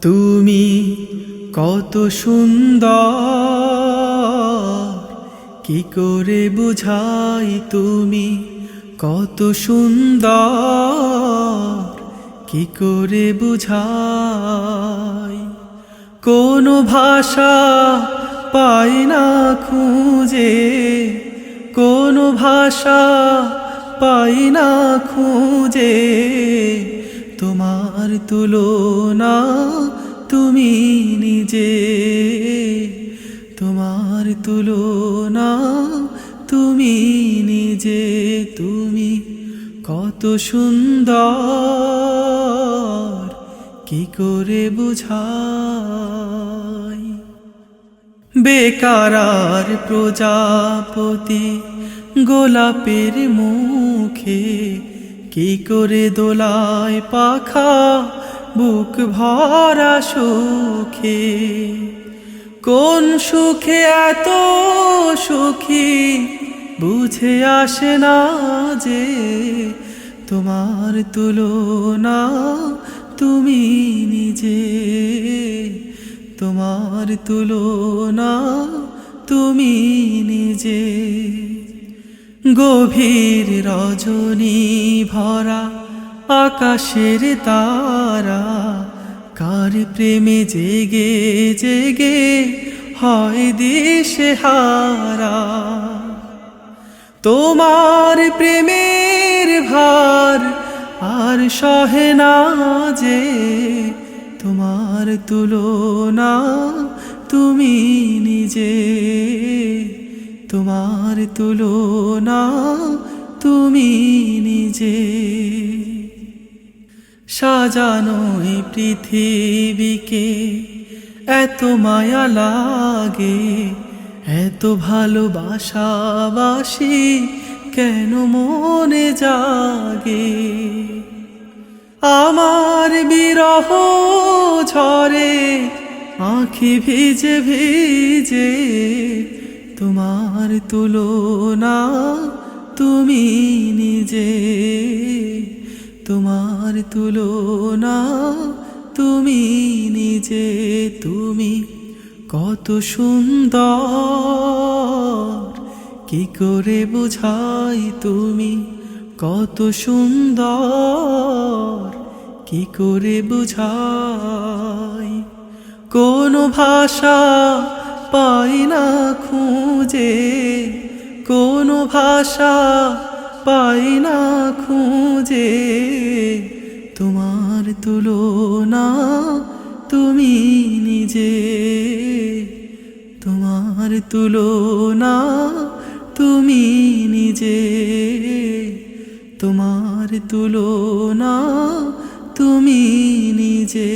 তুমি কত সুন্দর, কি করে বুঝাই তুমি কত সুন্দর, কি করে বুঝাই। কোনো ভাষা পাই না খুঁজে, কোনো ভাষা পাই না খুঁজে, তোমার তুলনা তুমি নিজে, তোমার তুলনা তুমি নিজে। তুমি কত সুন্দর, কি করে বুঝাই। বেকারার প্রজাপতি গোলাপের মুখে, কি করে দোলায় পাখা বুক ভরা সুখে। কোন সুখে এত সুখী বুঝে আসে না যে, তোমার তুলনা তুমি নিজে, তোমার তুলনা তুমি নিজে। গভীর রজনী ভরা আকাশের তারা, কার প্রেমে জেগে জেগে হয় দিশেহারা। তোমার প্রেমের ভার আর সহে না যে, তোমার তুলনা তুমি নিজে, তোমার তুলনা তুমি নিজে। সাজানো এই পৃথিবীকে এত মায়া লাগে, এত ভালোবাসাবাসি কেন মনে জাগে। আমার বিরহ ঝরে আঁখি ভিজে ভিজে, তোমার তুলনা তুমি নিজে, তোমার তুলনা তুমি নিজে। তুমি কত সুন্দর, কি করে বুঝাই তুমি কত সুন্দর, কি করে বুঝাই। কোনো ভাষা পাই না খুঁজে, কোনো ভাষা পাই না খুঁজে, তোমার তুলনা তুমি নিজে, তোমার তুলনা তুমি নিজে, তোমার তুলনা তুমি নিজে।